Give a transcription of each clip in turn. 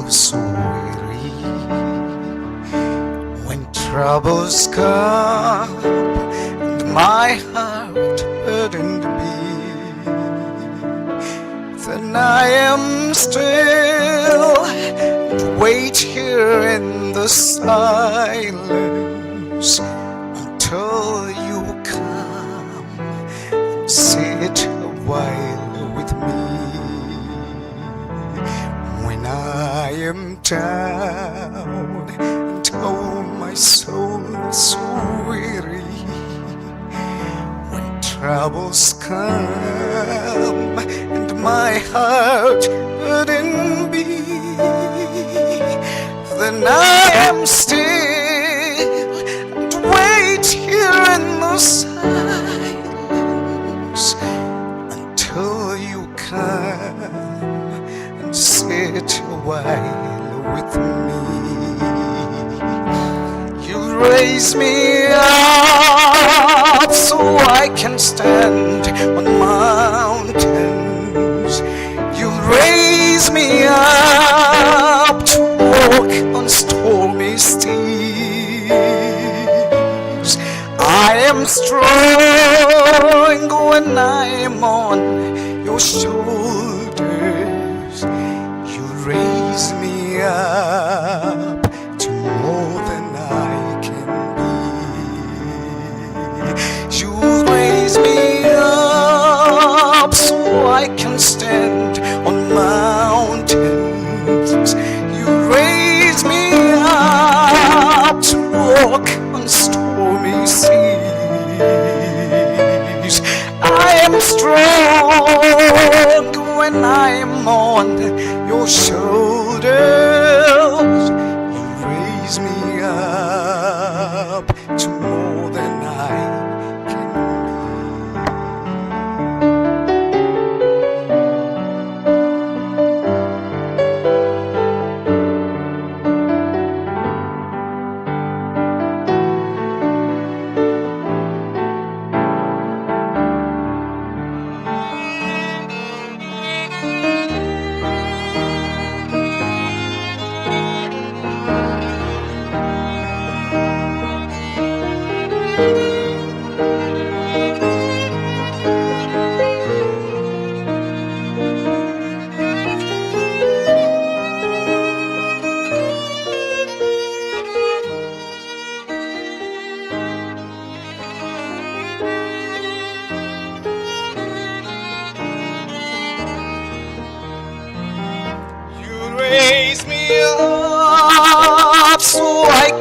so weary when troubles come and my heart burdened be. Then I am still and wait here in the silence until you come and sit a while with me. When I am down and oh my soul is so weary, when troubles come and my heart burden be, then I am still and wait here in the silence until you come and sit a while with me. You raise me up so I can stand on mountains. You raise me up to walk on stormy seas. I am strong when I am on your shoulders. You raise me up to more than I can be. You raise me up so I can stand on mountains. You raise me up to walk on stormy seas. I am strong when I am on your shoulders. You raise me up to more than I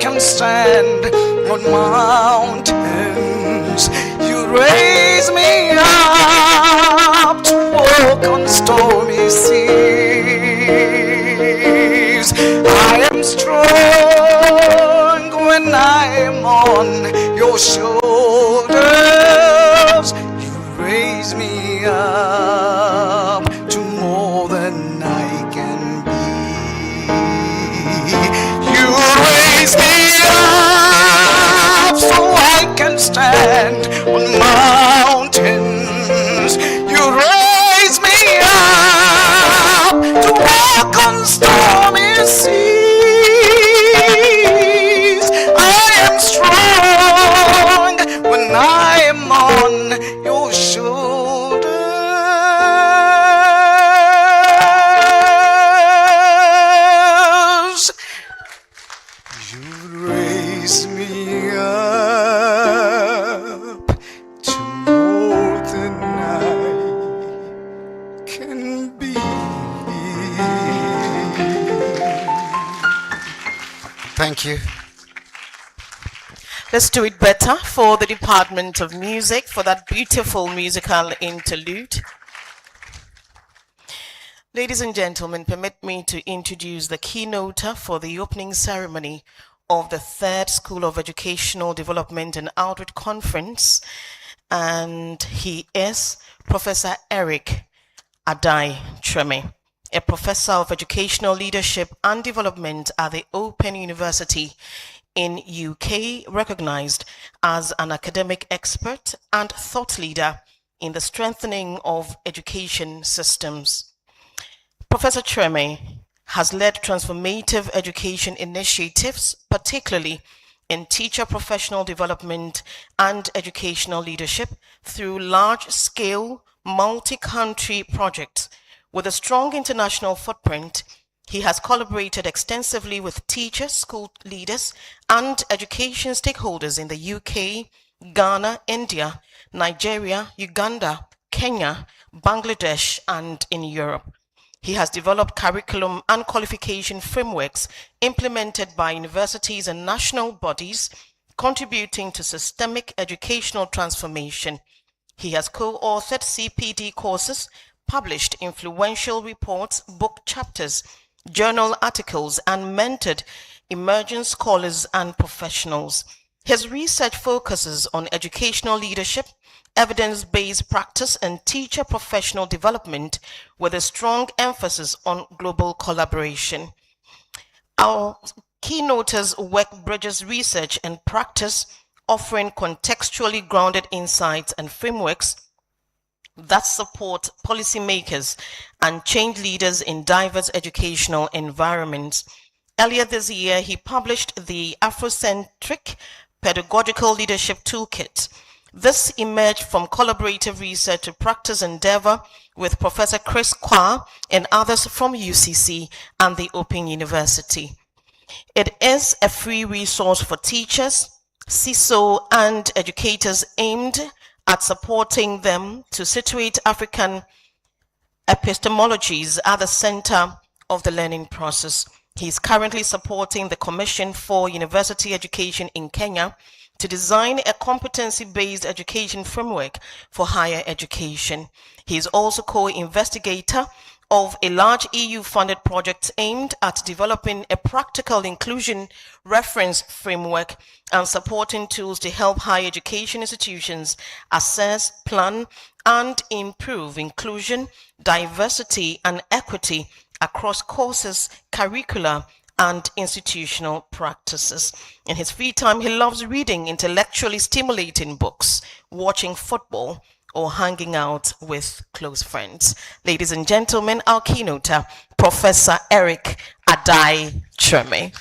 can stand on mountains. You raise me up to walk on stormy seas. I am strong when I am on your shoulders. You raise me up to more than I can be. You raise me up so I can stand on mountains. You raise me up to walk on stormy seas. I am strong when I am on your shoulders. You raise me up to more than I can be. Thank you. Let's do it better for the Department of Music for that beautiful musical interlude. Ladies and gentlemen, permit me to introduce the keynote for the opening ceremony of the third School of Educational Development and Outreach Conference, and he is Professor Eric Addae-Kyeremeh, a professor of educational leadership and development at the Open University in UK, recognized as an academic expert and thought leader in the strengthening of education systems. Professor Kyeremeh has led transformative education initiatives, particularly in teacher professional development and educational leadership through large-scale, multi-country projects. With a strong international footprint, he has collaborated extensively with teachers, school leaders, and education stakeholders in the UK, Ghana, India, Nigeria, Uganda, Kenya, Bangladesh, and in Europe. He has developed curriculum and qualification frameworks implemented by universities and national bodies, contributing to systemic educational transformation. He has co-authored CPD courses, published influential reports, book chapters, journal articles, and mentored emerging scholars and professionals. His research focuses on educational leadership, evidence-based practice, and teacher professional development with a strong emphasis on global collaboration. Our keynoters work bridges research and practice, offering contextually grounded insights and frameworks that support policymakers and change leaders in diverse educational environments. Earlier this year, he published the Afrocentric Pedagogical Leadership Toolkit. This emerged from collaborative research to practice endeavor with Professor Chris Kwa and others from UCC and the Open University. It is a free resource for teachers, CISO, and educators aimed at supporting them to situate African epistemologies at the center of the learning process. He is currently supporting the Commission for University Education in Kenya to design a competency-based education framework for higher education. He is also co-investigator of a large EU-funded project aimed at developing a practical inclusion reference framework and supporting tools to help higher education institutions assess, plan, and improve inclusion, diversity, and equity across courses, curricula, and institutional practices. In his free time, he loves reading intellectually stimulating books, watching football, or hanging out with close friends. Ladies and gentlemen, our keynoter, Professor Eric Addae-Kyeremeh.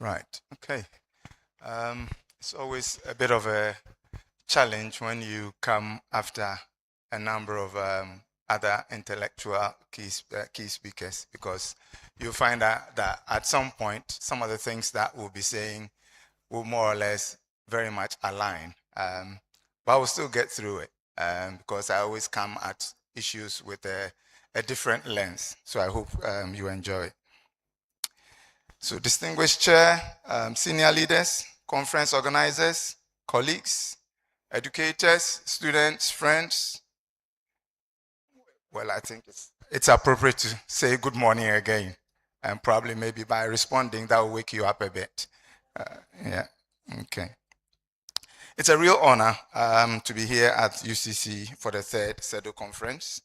Right, okay. It's always a bit of a challenge when you come after a number of other intellectual key speakers, because you find out that at some point, some of the things that we'll be saying will more or less very much align. But we'll still get through it because I always come at issues with a different lens. So I hope you enjoy it. So distinguished chair, senior leaders, conference organizers, colleagues, educators, students, friends. Well, I think it's appropriate to say good morning again, and probably maybe by responding, that will wake you up a bit. Yeah, okay. It's a real honor to be here at UCC for the third Sedo conference.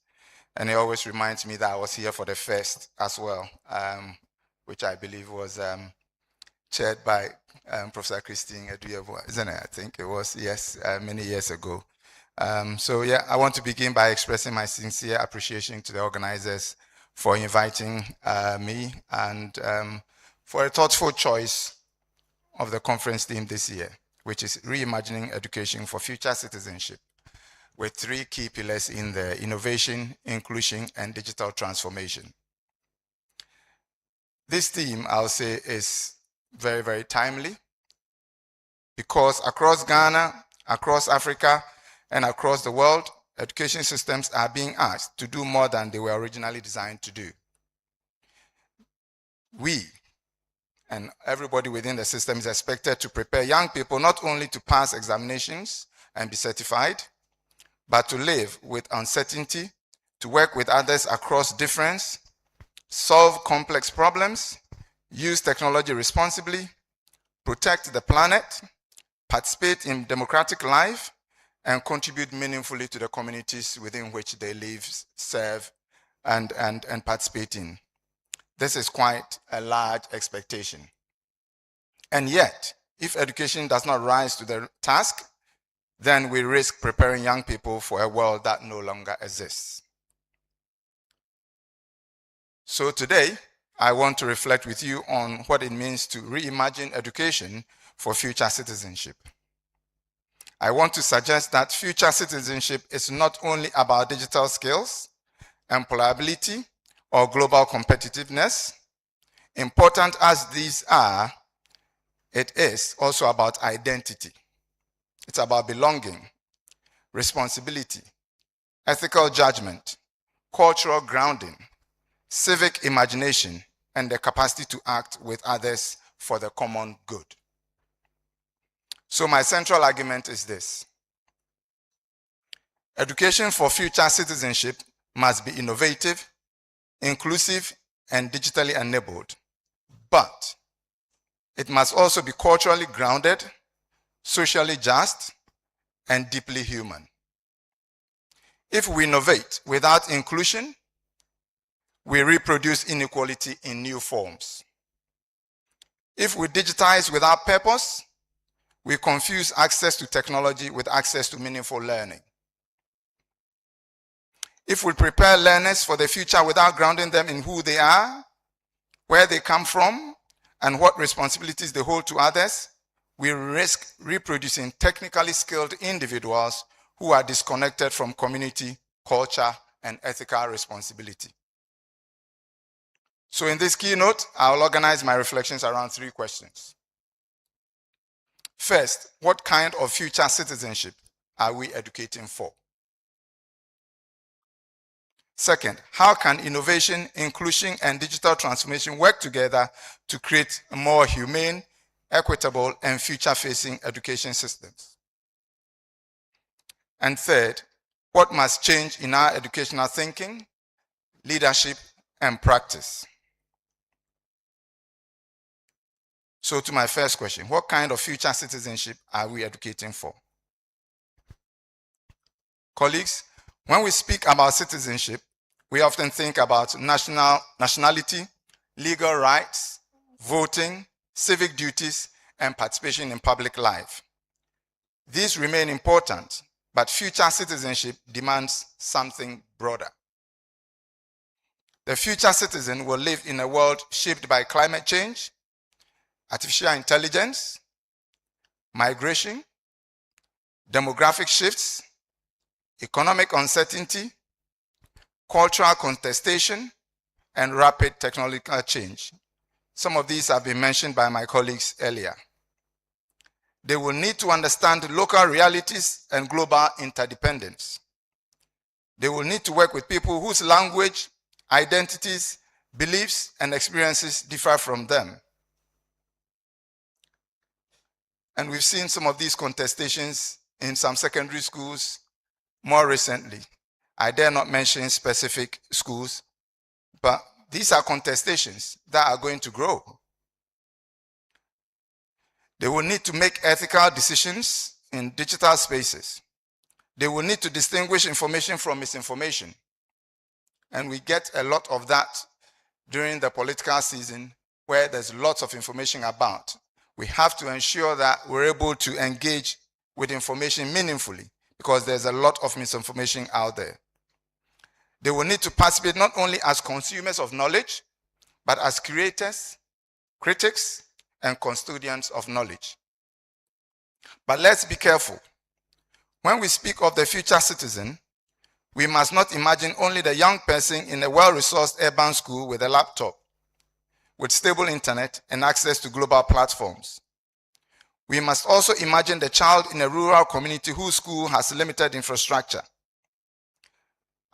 And it always reminds me that I was here for the first as well, which I believe was chaired by Professor Christine Addae-Kyeremeh, isn't it? I think it was, yes, many years ago. So yeah, I want to begin by expressing my sincere appreciation to the organizers for inviting me and for a thoughtful choice of the conference theme this year, which is Reimagining Education for Future Citizenship, with three key pillars in there: innovation, inclusion, and digital transformation. This theme, I'll say, is very, very timely because across Ghana, across Africa, and across the world, education systems are being asked to do more than they were originally designed to do. We, and everybody within the system, is expected to prepare young people not only to pass examinations and be certified, but to live with uncertainty, to work with others across difference, solve complex problems, use technology responsibly, protect the planet, participate in democratic life, and contribute meaningfully to the communities within which they live, serve, and participate in. This is quite a large expectation. And yet, if education does not rise to the task, then we risk preparing young people for a world that no longer exists. So today, I want to reflect with you on what it means to reimagine education for future citizenship. I want to suggest that future citizenship is not only about digital skills, employability, or global competitiveness. Important as these are, it is also about identity. It's about belonging, responsibility, ethical judgment, cultural grounding, civic imagination, and the capacity to act with others for the common good. So my central argument is this: education for future citizenship must be innovative, inclusive, and digitally enabled, but it must also be culturally grounded, socially just, and deeply human. If we innovate without inclusion, we reproduce inequality in new forms. If we digitize without purpose, we confuse access to technology with access to meaningful learning. If we prepare learners for the future without grounding them in who they are, where they come from, and what responsibilities they hold to others, we risk reproducing technically skilled individuals who are disconnected from community, culture, and ethical responsibility. So in this keynote, I'll organize my reflections around 3 questions. First, what kind of future citizenship are we educating for? Second, how can innovation, inclusion, and digital transformation work together to create more humane, equitable, and future-facing education systems? And third, what must change in our educational thinking, leadership, and practice? So to my first question, what kind of future citizenship are we educating for? Colleagues, when we speak about citizenship, we often think about nationality, legal rights, voting, civic duties, and participation in public life. These remain important, but future citizenship demands something broader. The future citizen will live in a world shaped by climate change, artificial intelligence, migration, demographic shifts, economic uncertainty, cultural contestation, and rapid technological change. Some of these have been mentioned by my colleagues earlier. They will need to understand local realities and global interdependence. They will need to work with people whose language, identities, beliefs, and experiences differ from them. And we've seen some of these contestations in some secondary schools more recently. I dare not mention specific schools, but these are contestations that are going to grow. They will need to make ethical decisions in digital spaces. They will need to distinguish information from misinformation. And we get a lot of that during the political season where there's lots of information about. We have to ensure that we're able to engage with information meaningfully because there's a lot of misinformation out there. They will need to participate not only as consumers of knowledge, but as creators, critics, and custodians of knowledge. But let's be careful. When we speak of the future citizen, we must not imagine only the young person in a well-resourced urban school with a laptop, with stable internet and access to global platforms. We must also imagine the child in a rural community whose school has limited infrastructure.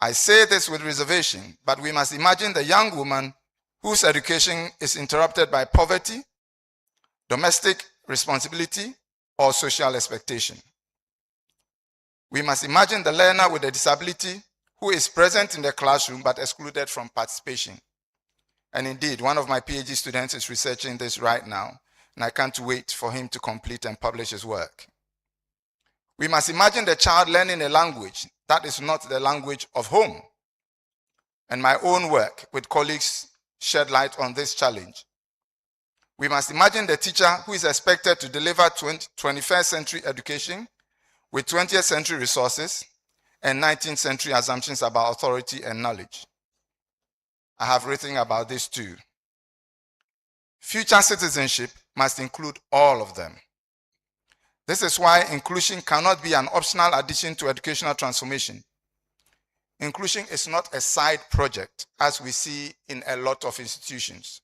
I say this with reservation, but we must imagine the young woman whose education is interrupted by poverty, domestic responsibility, or social expectation. We must imagine the learner with a disability who is present in the classroom but excluded from participation. And indeed, one of my PhD students is researching this right now. and I can't wait for him to complete and publish his work. We must imagine the child learning a language that is not the language of home. And my own work with colleagues shed light on this challenge. We must imagine the teacher who is expected to deliver 21st century education with 20th century resources and 19th century assumptions about authority and knowledge. I have written about this too. Future citizenship must include all of them. This is why inclusion cannot be an optional addition to educational transformation. Inclusion is not a side project, as we see in a lot of institutions.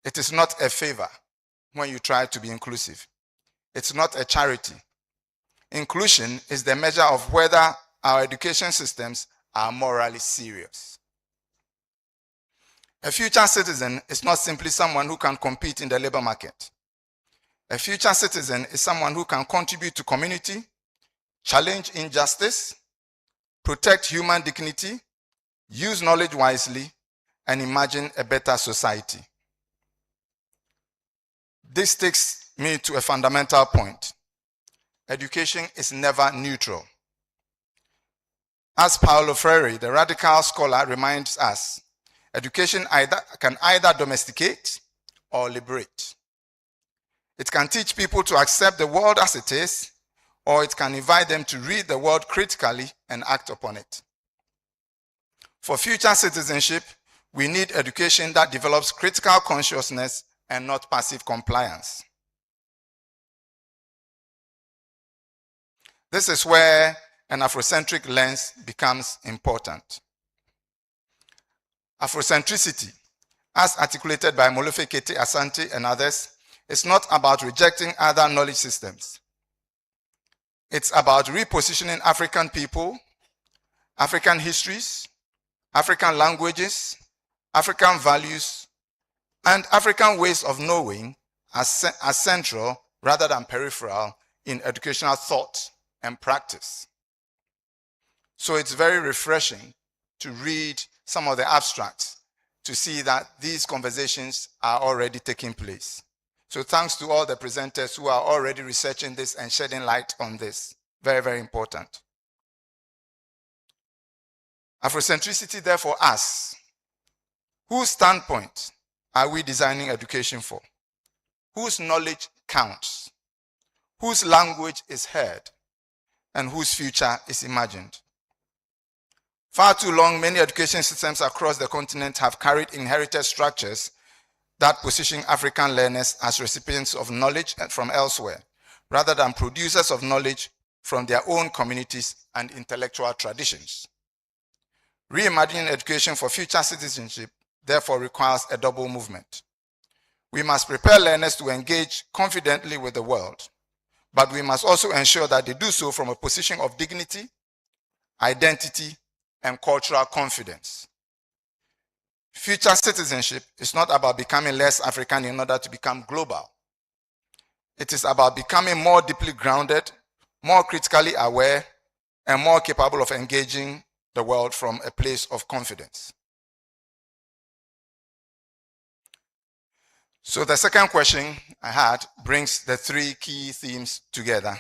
It is not a favor when you try to be inclusive. It's not a charity. Inclusion is the measure of whether our education systems are morally serious. A future citizen is not simply someone who can compete in the labor market. A future citizen is someone who can contribute to community, challenge injustice, protect human dignity, use knowledge wisely, and imagine a better society. This takes me to a fundamental point. Education is never neutral. As Paulo Freire, the radical scholar, reminds us, education can either domesticate or liberate. It can teach people to accept the world as it is, or it can invite them to read the world critically and act upon it. For future citizenship, we need education that develops critical consciousness and not passive compliance. This is where an Afrocentric lens becomes important. Afrocentricity, as articulated by Molefe Kete Asante and others, is not about rejecting other knowledge systems. It's about repositioning African people, African histories, African languages, African values, and African ways of knowing as central rather than peripheral in educational thought and practice. So it's very refreshing to read some of the abstracts to see that these conversations are already taking place. So thanks to all the presenters who are already researching this and shedding light on this. Very, very important. Afrocentricity therefore asks, whose standpoint are we designing education for? Whose knowledge counts? Whose language is heard? And whose future is imagined? Far too long, many education systems across the continent have carried inherited structures that position African learners as recipients of knowledge from elsewhere, rather than producers of knowledge from their own communities and intellectual traditions. Reimagining education for future citizenship therefore requires a double movement. We must prepare learners to engage confidently with the world, but we must also ensure that they do so from a position of dignity, identity, and cultural confidence. Future citizenship is not about becoming less African in order to become global. It is about becoming more deeply grounded, more critically aware, and more capable of engaging the world from a place of confidence. So the second question I had brings the three key themes together.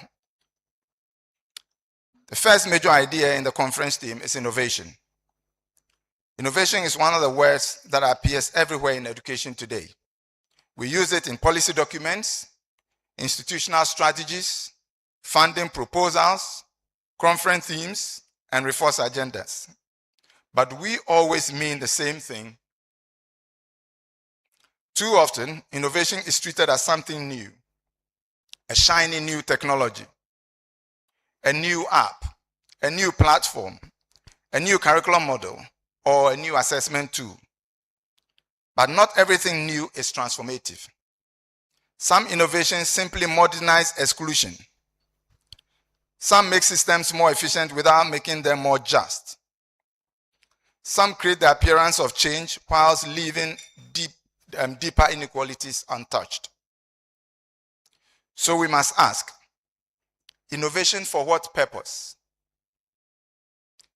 The first major idea in the conference theme is innovation. Innovation is one of the words that appears everywhere in education today. We use it in policy documents, institutional strategies, funding proposals, conference themes, and resource agendas. But we always mean the same thing. Too often, innovation is treated as something new, a shiny new technology, a new app, a new platform, a new curriculum model, or a new assessment tool. But not everything new is transformative. Some innovations simply modernize exclusion. Some make systems more efficient without making them more just. Some create the appearance of change whilst leaving deeper inequalities untouched. So we must ask, innovation for what purpose?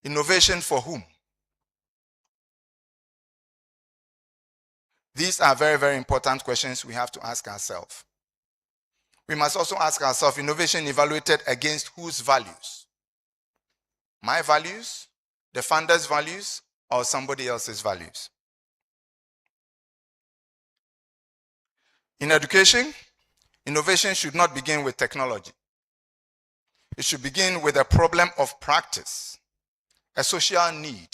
Innovation for whom? These are very, very important questions we have to ask ourselves. We must also ask ourselves, innovation evaluated against whose values? My values, the funder's values, or somebody else's values? In education, innovation should not begin with technology. It should begin with a problem of practice, a social need,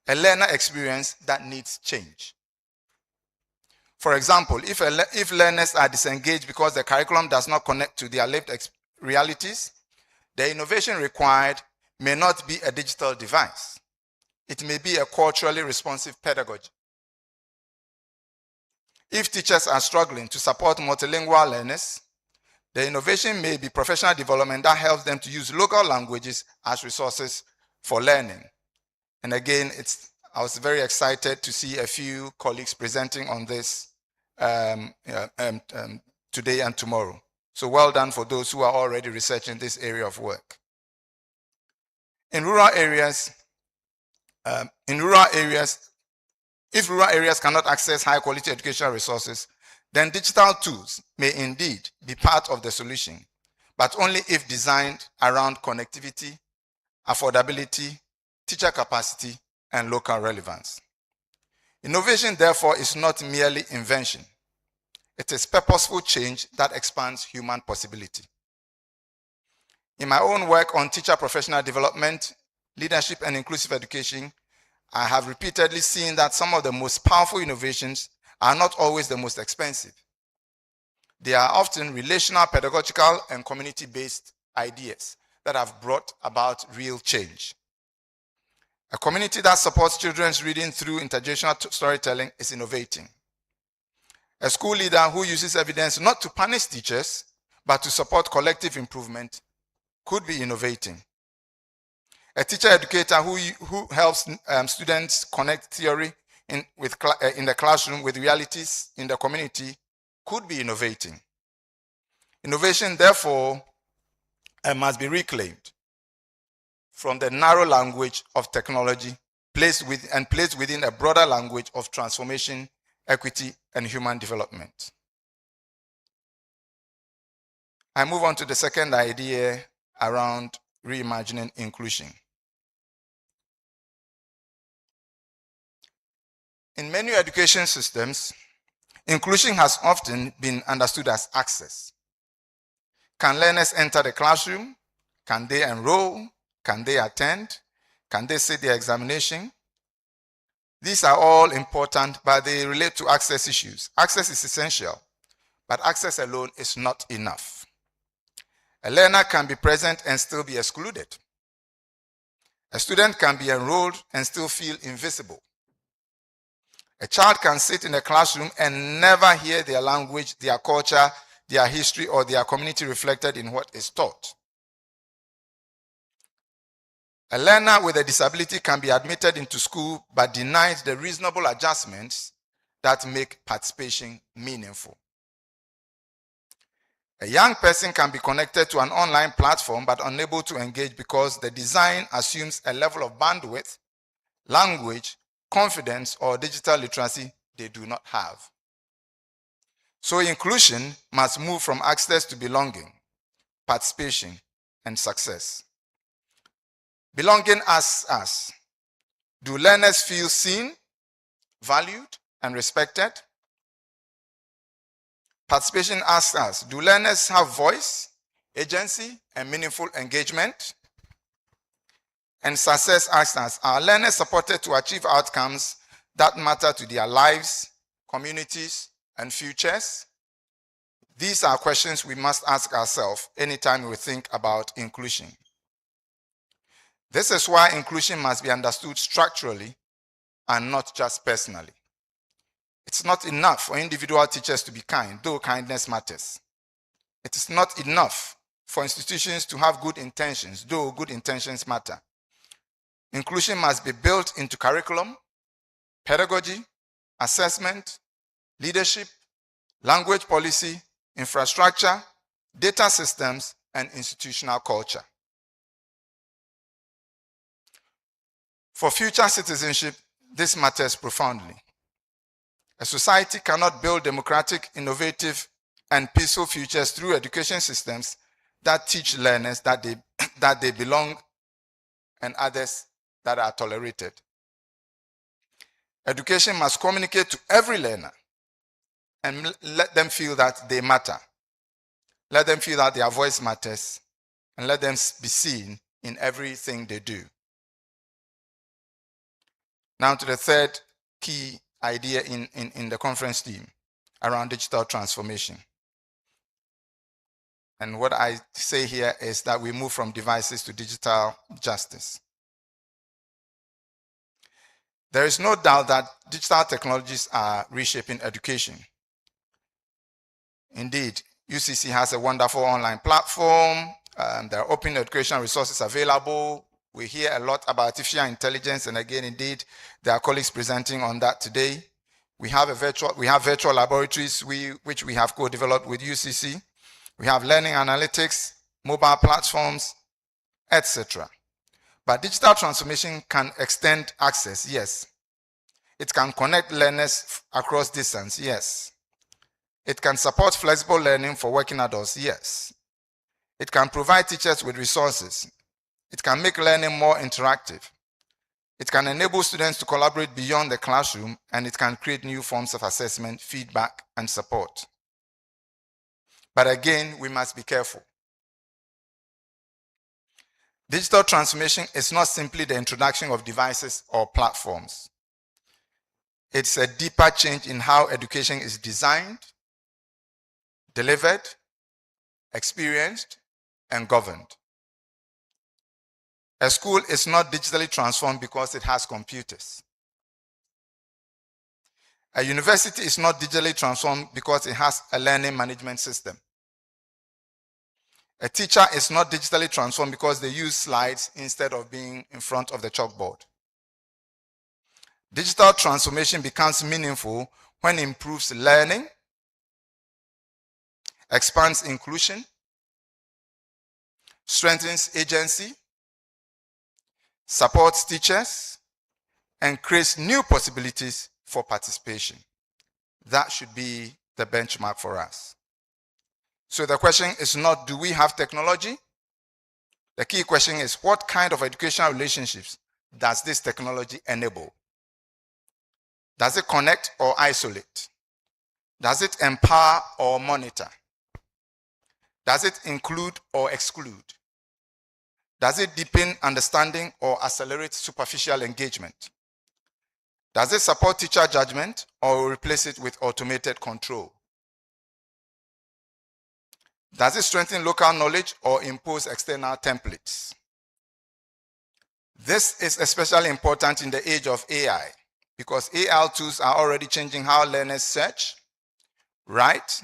a learner experience that needs change. For example, if learners are disengaged because the curriculum does not connect to their lived realities, the innovation required may not be a digital device. It may be a culturally responsive pedagogy. If teachers are struggling to support multilingual learners, the innovation may be professional development that helps them to use local languages as resources for learning. And again, I was very excited to see a few colleagues presenting on this today and tomorrow. So well done for those who are already researching this area of work. In rural areas, if rural areas cannot access high quality educational resources, then digital tools may indeed be part of the solution, but only if designed around connectivity, affordability, teacher capacity, and local relevance. Innovation, therefore, is not merely invention. It is purposeful change that expands human possibility. In my own work on teacher professional development, leadership, and inclusive education, I have repeatedly seen that some of the most powerful innovations are not always the most expensive. They are often relational, pedagogical, and community-based ideas that have brought about real change. A community that supports children's reading through intergenerational storytelling is innovating. A school leader who uses evidence not to punish teachers, but to support collective improvement could be innovating. A teacher educator who helps students connect theory in the classroom with realities in the community could be innovating. Innovation, therefore, must be reclaimed from the narrow language of technology, placed within a broader language of transformation, equity, and human development. I move on to the second idea around reimagining inclusion. In many education systems, inclusion has often been understood as access. Can learners enter the classroom? Can they enroll? Can they attend? Can they sit the examination? These are all important, but they relate to access issues. Access is essential, but access alone is not enough. A learner can be present and still be excluded. A student can be enrolled and still feel invisible. A child can sit in a classroom and never hear their language, their culture, their history, or their community reflected in what is taught. A learner with a disability can be admitted into school but denied the reasonable adjustments that make participation meaningful. A young person can be connected to an online platform but unable to engage because the design assumes a level of bandwidth, language, confidence, or digital literacy they do not have. So inclusion must move from access to belonging, participation, and success. Belonging asks us, do learners feel seen, valued, and respected? Participation asks us, do learners have voice, agency, and meaningful engagement? And success asks us, are learners supported to achieve outcomes that matter to their lives, communities, and futures? These are questions we must ask ourselves anytime we think about inclusion. This is why inclusion must be understood structurally and not just personally. It's not enough for individual teachers to be kind, though kindness matters. It is not enough for institutions to have good intentions, though good intentions matter. Inclusion must be built into curriculum, pedagogy, assessment, leadership, language policy, infrastructure, data systems, and institutional culture. For future citizenship, this matters profoundly. A society cannot build democratic, innovative, and peaceful futures through education systems that teach learners that they belong and others that are tolerated. Education must communicate to every learner and let them feel that they matter. Let them feel that their voice matters, and let them be seen in everything they do. Now to the third key idea in the conference theme around digital transformation. And what I say here is that we move from devices to digital justice. There is no doubt that digital technologies are reshaping education. Indeed, UCC has a wonderful online platform. There are open educational resources available. We hear a lot about artificial intelligence, and again, indeed, there are colleagues presenting on that today. We have virtual laboratories which we have co-developed with UCC. We have learning analytics, mobile platforms, etc. But digital transformation can extend access, yes. It can connect learners across distance, yes. It can support flexible learning for working adults, yes. It can provide teachers with resources. It can make learning more interactive. It can enable students to collaborate beyond the classroom, and it can create new forms of assessment, feedback, and support. But again, we must be careful. Digital transformation is not simply the introduction of devices or platforms. It's a deeper change in how education is designed, delivered, experienced, and governed. A school is not digitally transformed because it has computers. A university is not digitally transformed because it has a learning management system. A teacher is not digitally transformed because they use slides instead of being in front of the chalkboard. Digital transformation becomes meaningful when it improves learning, expands inclusion, strengthens agency, supports teachers, and creates new possibilities for participation. That should be the benchmark for us. So the question is not, do we have technology? The key question is, what kind of educational relationships does this technology enable? Does it connect or isolate? Does it empower or monitor? Does it include or exclude? Does it deepen understanding or accelerate superficial engagement? Does it support teacher judgment or replace it with automated control? Does it strengthen local knowledge or impose external templates? This is especially important in the age of AI, because AI tools are already changing how learners search, write,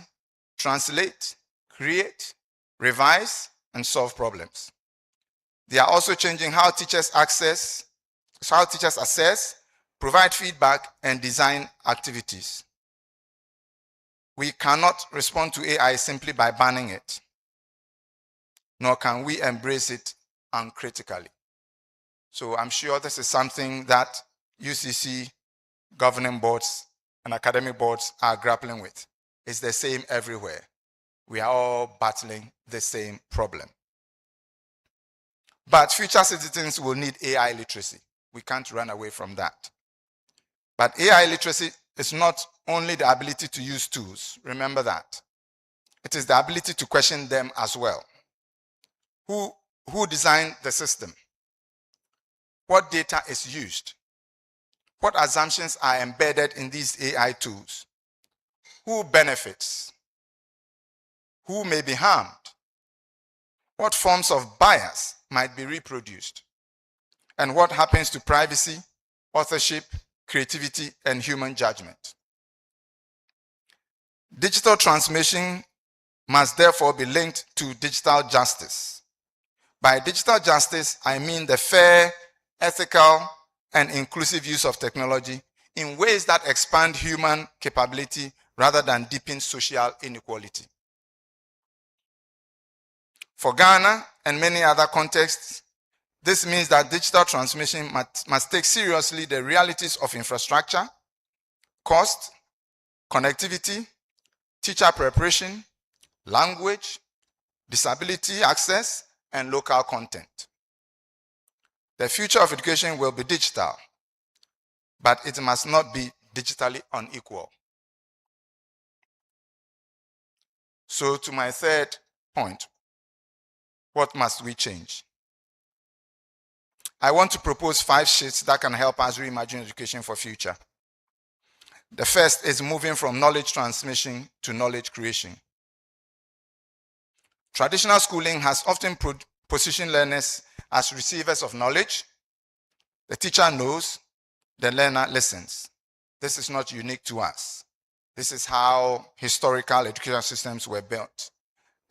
translate, create, revise, and solve problems. They are also changing how teachers assess, provide feedback, and design activities. We cannot respond to AI simply by banning it, nor can we embrace it uncritically. So I'm sure this is something that UCC governing boards and academic boards are grappling with. It's the same everywhere. We are all battling the same problem. But future citizens will need AI literacy. We can't run away from that. But AI literacy is not only the ability to use tools. Remember that. It is the ability to question them as well. Who designed the system? What data is used? What assumptions are embedded in these AI tools? Who benefits? Who may be harmed? What forms of bias might be reproduced? And what happens to privacy, authorship, creativity, and human judgment? Digital transformation must therefore be linked to digital justice. By digital justice, I mean the fair, ethical, and inclusive use of technology in ways that expand human capability rather than deepen social inequality. For Ghana and many other contexts, this means that digital transformation must take seriously the realities of infrastructure, cost, connectivity, teacher preparation, language, disability access, and local content. The future of education will be digital, but it must not be digitally unequal. So to my third point, what must we change? I want to propose 5 shifts that can help us reimagine education for future. The first is moving from knowledge transmission to knowledge creation. Traditional schooling has often positioned learners as receivers of knowledge. The teacher knows, the learner listens. This is not unique to us. This is how historical education systems were built.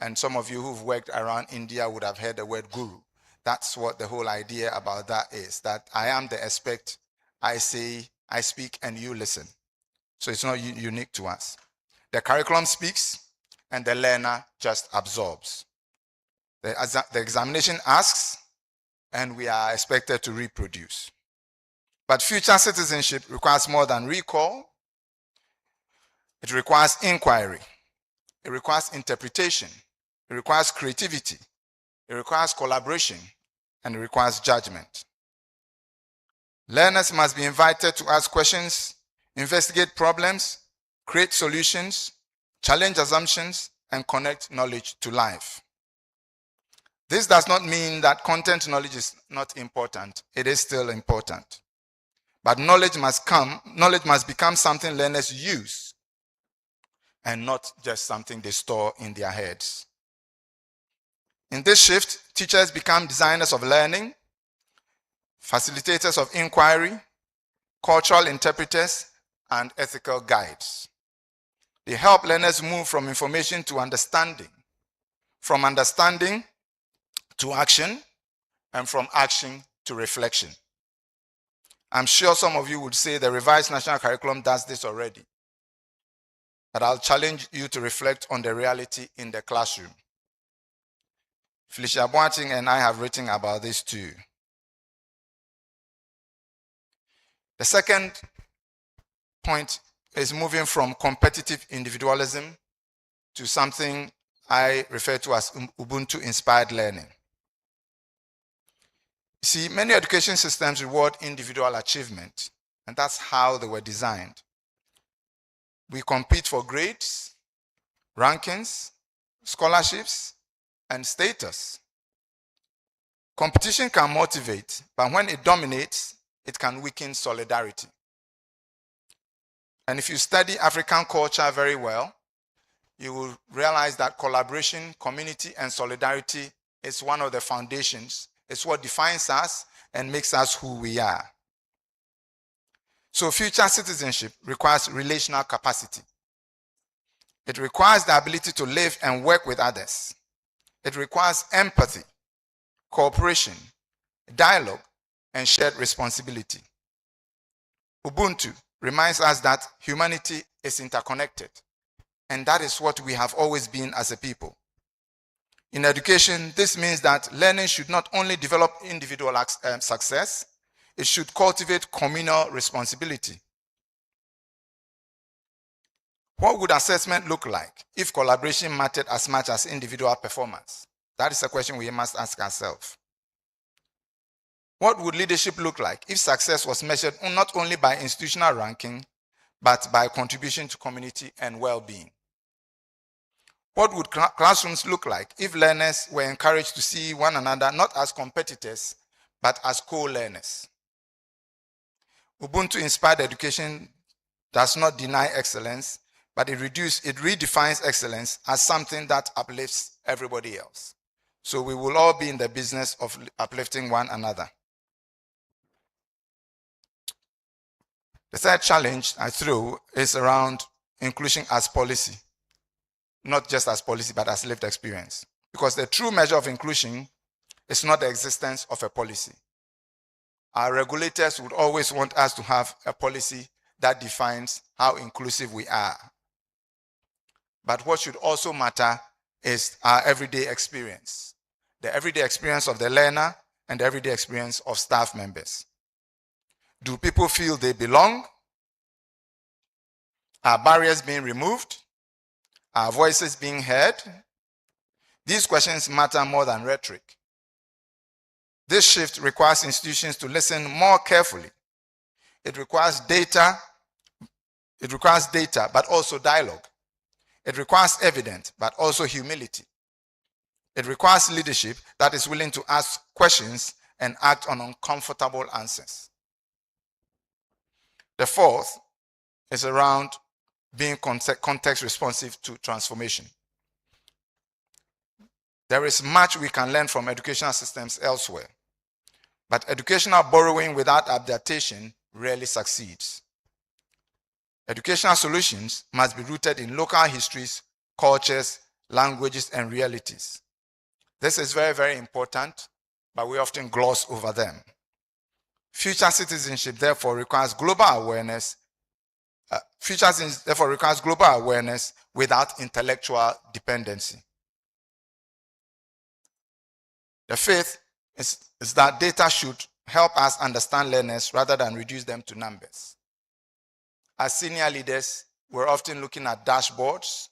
And some of you who've worked around India would have heard the word guru. That's what the whole idea about that is, that I am the expert, I say, I speak, and you listen. So it's not unique to us. The curriculum speaks, and the learner just absorbs. The examination asks, and we are expected to reproduce. But future citizenship requires more than recall. It requires inquiry. It requires interpretation. It requires creativity. It requires collaboration, and it requires judgment. Learners must be invited to ask questions, investigate problems, create solutions, challenge assumptions, and connect knowledge to life. This does not mean that content knowledge is not important. It is still important. But knowledge must become something learners use and not just something they store in their heads. In this shift, teachers become designers of learning, facilitators of inquiry, cultural interpreters, and ethical guides. They help learners move from information to understanding, from understanding to action, and from action to reflection. I'm sure some of you would say the revised national curriculum does this already, but I'll challenge you to reflect on the reality in the classroom. Felicia Boating and I have written about this too. The second point is moving from competitive individualism to something I refer to as Ubuntu-inspired learning. See, many education systems reward individual achievement, and that's how they were designed. We compete for grades, rankings, scholarships, and status. Competition can motivate, but when it dominates, it can weaken solidarity. And if you study African culture very well, you will realize that collaboration, community, and solidarity is one of the foundations. It's what defines us and makes us who we are. So future citizenship requires relational capacity. It requires the ability to live and work with others. It requires empathy, cooperation, dialogue, and shared responsibility. Ubuntu reminds us that humanity is interconnected, and that is what we have always been as a people. In education, this means that learning should not only develop individual success, it should cultivate communal responsibility. What would assessment look like if collaboration mattered as much as individual performance? That is a question we must ask ourselves. What would leadership look like if success was measured not only by institutional ranking, but by contribution to community and well-being? What would classrooms look like if learners were encouraged to see one another not as competitors, but as co-learners? Ubuntu-inspired education does not deny excellence, but it redefines excellence as something that uplifts everybody else. So we will all be in the business of uplifting one another. The third challenge I throw is around inclusion as policy. Not just as policy, but as lived experience. Because the true measure of inclusion is not the existence of a policy. Our regulators would always want us to have a policy that defines how inclusive we are. But what should also matter is our everyday experience. The everyday experience of the learner and the everyday experience of staff members. Do people feel they belong? Are barriers being removed? Are voices being heard? These questions matter more than rhetoric. This shift requires institutions to listen more carefully. It requires data, but also dialogue. It requires evidence, but also humility. It requires leadership that is willing to ask questions and act on uncomfortable answers. The fourth is around being context responsive to transformation. There is much we can learn from educational systems elsewhere, but educational borrowing without adaptation rarely succeeds. Educational solutions must be rooted in local histories, cultures, languages, and realities. This is very, very important, but we often gloss over them. Future citizenship therefore requires global awareness. Without intellectual dependency. The fifth is that data should help us understand learners rather than reduce them to numbers. As senior leaders, we're often looking at dashboards,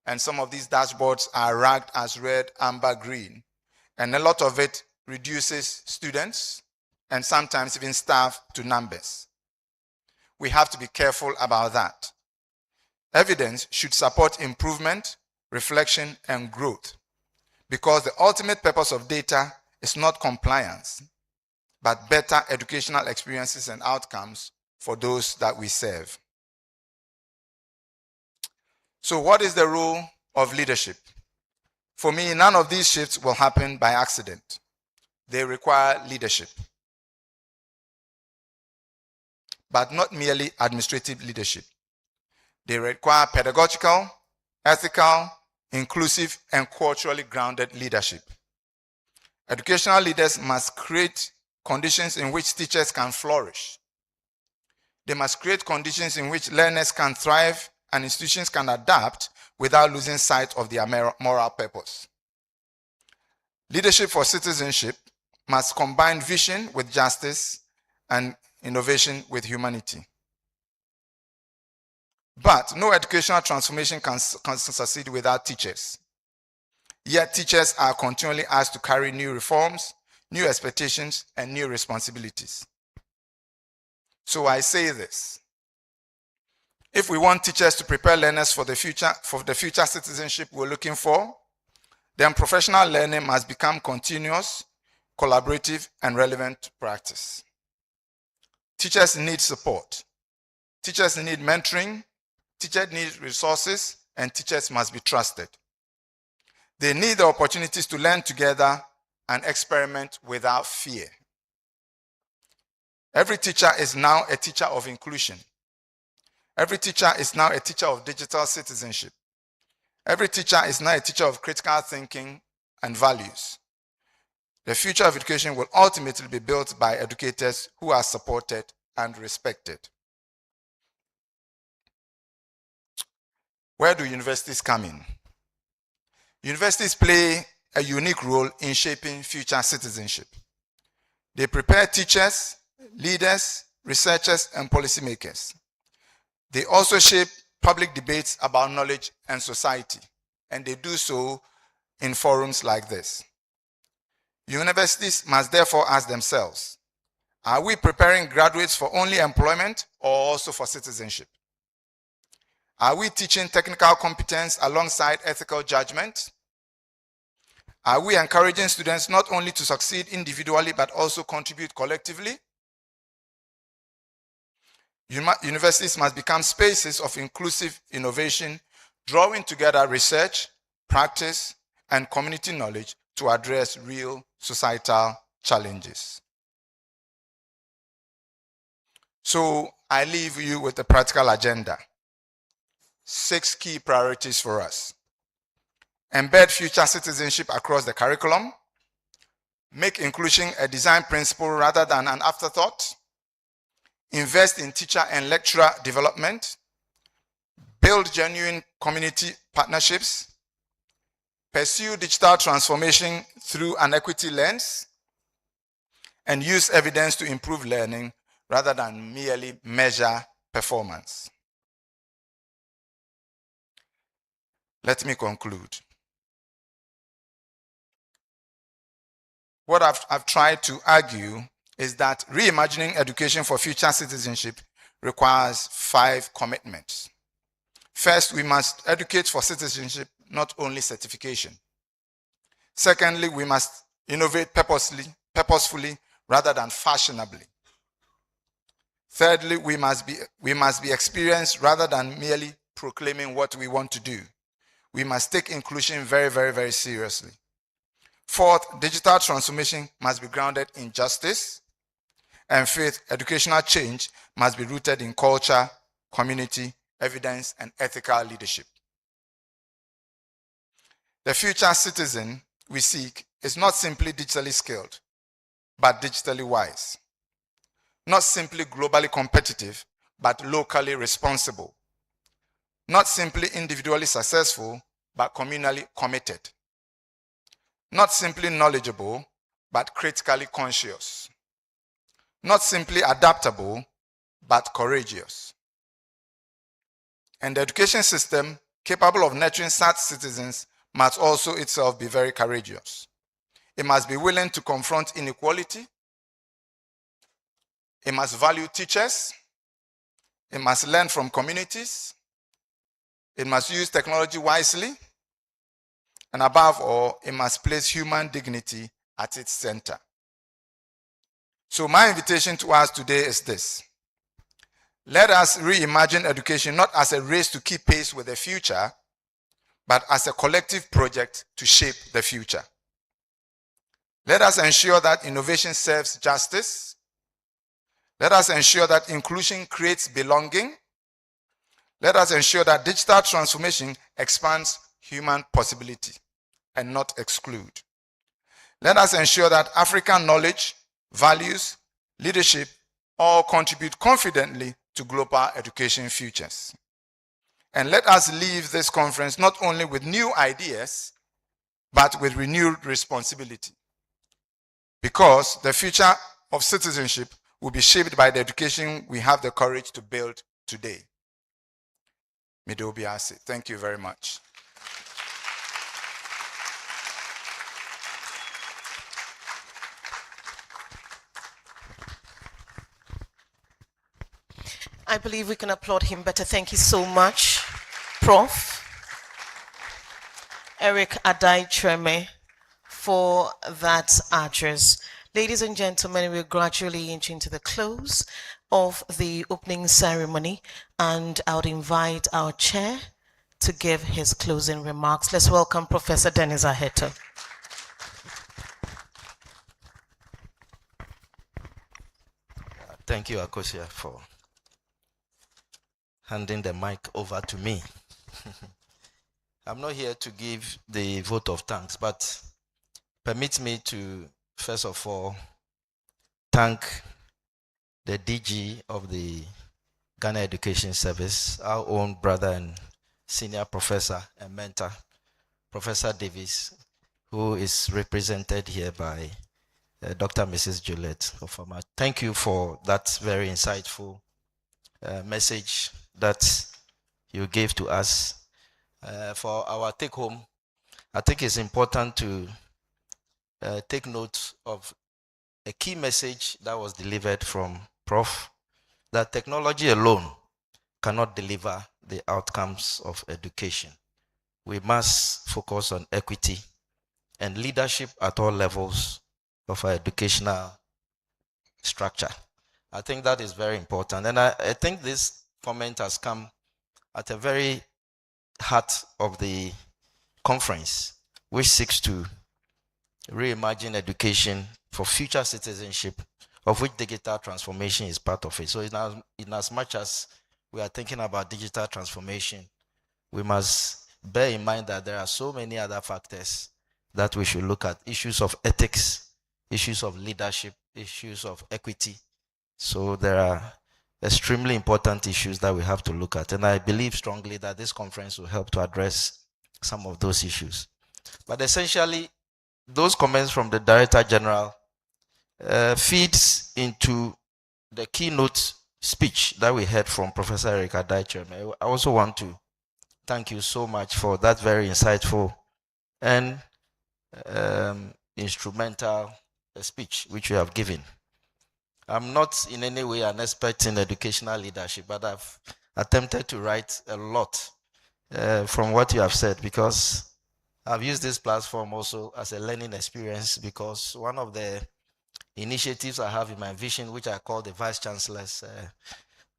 and some of these dashboards are ragged as red, amber, green, and a lot of it reduces students and sometimes even staff to numbers. We have to be careful about that. Evidence should support improvement, reflection, and growth, because the ultimate purpose of data is not compliance, but better educational experiences and outcomes for those that we serve. So what is the role of leadership? For me, none of these shifts will happen by accident. They require leadership, but not merely administrative leadership. They require pedagogical, ethical, inclusive, and culturally grounded leadership. Educational leaders must create conditions in which teachers can flourish. They must create conditions in which learners can thrive and institutions can adapt without losing sight of their moral purpose. Leadership for citizenship must combine vision with justice and innovation with humanity. But no educational transformation can succeed without teachers. Yet teachers are continually asked to carry new reforms, new expectations, and new responsibilities. So I say this: if we want teachers to prepare learners for the future citizenship we're looking for, then professional learning must become continuous, collaborative, and relevant practice. Teachers need support. Teachers need mentoring. Teachers need resources, and teachers must be trusted. They need the opportunities to learn together and experiment without fear. Every teacher is now a teacher of inclusion. Every teacher is now a teacher of digital citizenship. Every teacher is now a teacher of critical thinking and values. The future of education will ultimately be built by educators who are supported and respected. Where do universities come in? Universities play a unique role in shaping future citizenship. They prepare teachers, leaders, researchers, and policymakers. They also shape public debates about knowledge and society, and they do so in forums like this. Universities must therefore ask themselves, are we preparing graduates for only employment or also for citizenship? Are we teaching technical competence alongside ethical judgment? Are we encouraging students not only to succeed individually but also contribute collectively? Universities must become spaces of inclusive innovation, drawing together research, practice, and community knowledge to address real societal challenges. So I leave you with a practical agenda. 6 key priorities for us. Embed future citizenship across the curriculum. Make inclusion a design principle rather than an afterthought. Invest in teacher and lecturer development. Build genuine community partnerships. Pursue digital transformation through an equity lens. And use evidence to improve learning rather than merely measure performance. Let me conclude. What I've tried to argue is that reimagining education for future citizenship requires 5 commitments. First, we must educate for citizenship, not only certification. Secondly, we must innovate purposefully rather than fashionably. Thirdly, we must be experienced rather than merely proclaiming what we want to do. We must take inclusion very, very, very seriously. Fourth, digital transformation must be grounded in justice. And fifth, educational change must be rooted in culture, community, evidence, and ethical leadership. The future citizen we seek is not simply digitally skilled, but digitally wise. Not simply globally competitive, but locally responsible. Not simply individually successful, but communally committed. Not simply knowledgeable, but critically conscious. Not simply adaptable, but courageous. And the education system capable of nurturing such citizens must also itself be very courageous. It must be willing to confront inequality. It must value teachers. It must learn from communities. It must use technology wisely. And above all, it must place human dignity at its center. So my invitation to us today is this. Let us reimagine education not as a race to keep pace with the future, but as a collective project to shape the future. Let us ensure that innovation serves justice. Let us ensure that inclusion creates belonging. Let us ensure that digital transformation expands human possibility and not exclude. Let us ensure that African knowledge, values, leadership all contribute confidently to global education futures. And let us leave this conference not only with new ideas, but with renewed responsibility. Because the future of citizenship will be shaped by the education we have the courage to build today. Midobiase. Thank you very much. I believe we can applaud him better. Thank you so much, Prof. Eric Addae-Kyeremeh, for that address. Ladies and gentlemen, we're gradually inching to the close of the opening ceremony, and I would invite our chair to give his closing remarks. Let's welcome Professor Denis Aheto. Thank you, Akosia, for handing the mic over to me. I'm not here to give the vote of thanks, but permit me to, first of all, thank the DG of the Ghana Education Service, our own brother and senior professor and mentor, Professor Davis, who is represented here by Dr. Mrs. Juliet Ofama. Thank you for that very insightful message that you gave to us. For our take home, I think it's important to take note of a key message that was delivered from Prof, that technology alone cannot deliver the outcomes of education. We must focus on equity and leadership at all levels of our educational structure. I think that is very important. And I think this comment has come at a very heart of the conference, which seeks to reimagine education for future citizenship, of which digital transformation is part of it. So in as much as we are thinking about digital transformation, we must bear in mind that there are so many other factors that we should look at. Issues of ethics, issues of leadership, issues of equity. So there are extremely important issues that we have to look at. And I believe strongly that this conference will help to address some of those issues. But essentially, those comments from the Director General feeds into the keynote speech that we heard from Professor Eric Addae-Kyeremeh. I also want to thank you so much for that very insightful and instrumental speech which you have given. I'm not in any way an expert in educational leadership, but I've attempted to write a lot from what you have said, because I've used this platform also as a learning experience, because one of the initiatives I have in my vision, which I call the Vice-Chancellor's,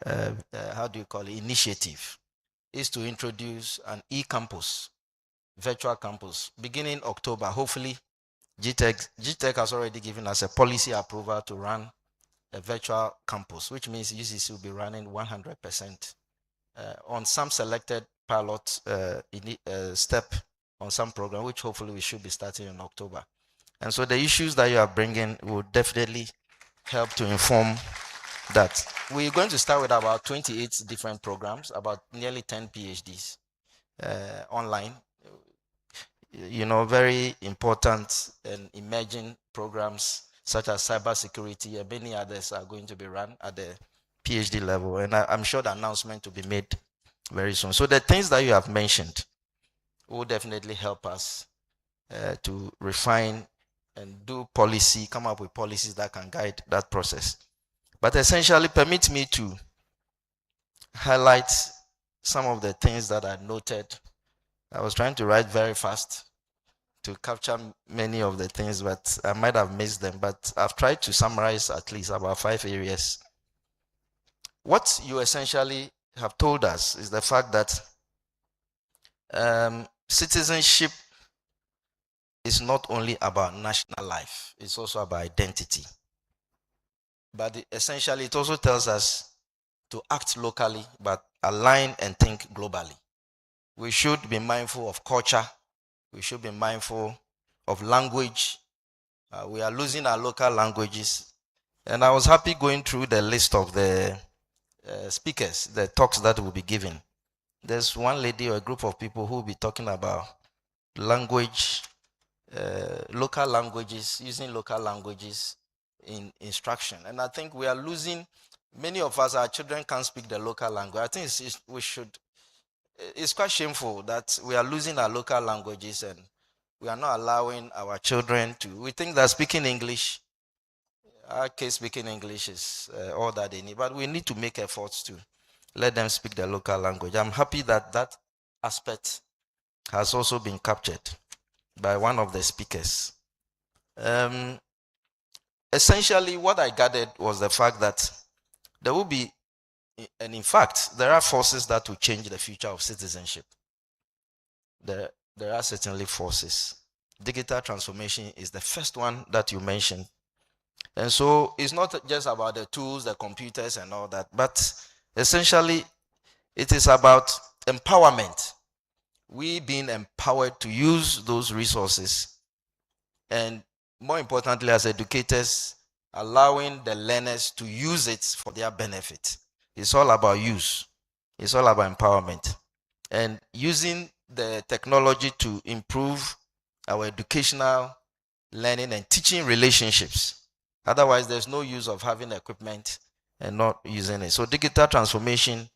how do you call it, initiative, is to introduce an e-campus, virtual campus, beginning October. Hopefully, GTEC has already given us a policy approval to run a virtual campus, which means UCC will be running 100% on some selected pilot step on some program, which hopefully we should be starting in October. And so the issues that you are bringing will definitely help to inform that. We're going to start with about 28 different programs, about nearly 10 PhDs online. You know, very important and emerging programs such as cybersecurity and many others are going to be run at the PhD level. And I'm sure the announcement will be made very soon. So the things that you have mentioned will definitely help us to refine and do policy, come up with policies that can guide that process. But essentially, permit me to highlight some of the things that I noted. I was trying to write very fast to capture many of the things, but I might have missed them. But I've tried to summarize at least about 5 areas. What you essentially have told us is the fact that citizenship is not only about national life, it's also about identity. But essentially, it also tells us to act locally, but align and think globally. We should be mindful of culture. We should be mindful of language. We are losing our local languages. And I was happy going through the list of the speakers, the talks that will be given. There's one lady or a group of people who will be talking about language, local languages, using local languages in instruction. And I think we are losing, many of us, our children can't speak the local language. I think it's quite shameful that we are losing our local languages and we are not allowing our children to. We think that speaking English, our kids speaking English is all that they need, but we need to make efforts to let them speak the local language. I'm happy that that aspect has also been captured by one of the speakers. Essentially, what I gathered was the fact that there will be, and in fact, there are forces that will change the future of citizenship. There are certainly forces. Digital transformation is the first one that you mentioned. And so it's not just about the tools, the computers and all that, but essentially it is about empowerment. We being empowered to use those resources, and more importantly, as educators, allowing the learners to use it for their benefit. It's all about use. It's all about empowerment. And using the technology to improve our educational, learning, and teaching relationships. Otherwise, there's no use of having equipment and not using it. So digital transformation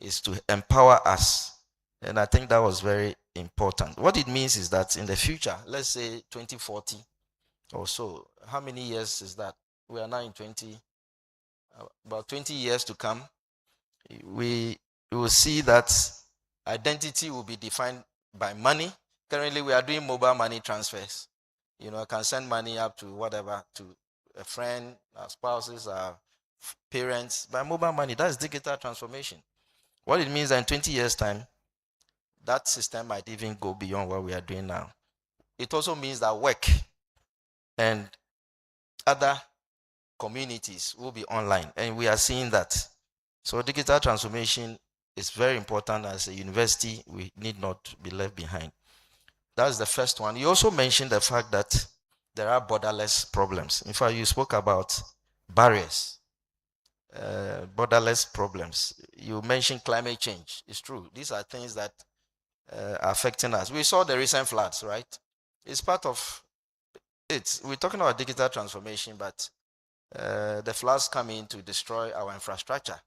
is to empower us. And I think that was very important. What it means is that in the future, let's say 2040 or so, how many years is that? We are now in about 20 years to come. We will see that identity will be defined by money. Currently, we are doing mobile money transfers. You know, I can send money up to whatever, to a friend, our spouses, our parents, by mobile money. That's digital transformation. What it means that in 20 years' time, that system might even go beyond what we are doing now. It also means that work and other communities will be online, and we are seeing that. So digital transformation is very important. As a university, we need not be left behind. That's the first one. You also mentioned the fact that there are borderless problems. In fact, you spoke about barriers, borderless problems. You mentioned climate change. It's true. These are things that are affecting us. We saw the recent floods, right? It's part of it. We're talking about digital transformation, but the floods come in to destroy our infrastructure,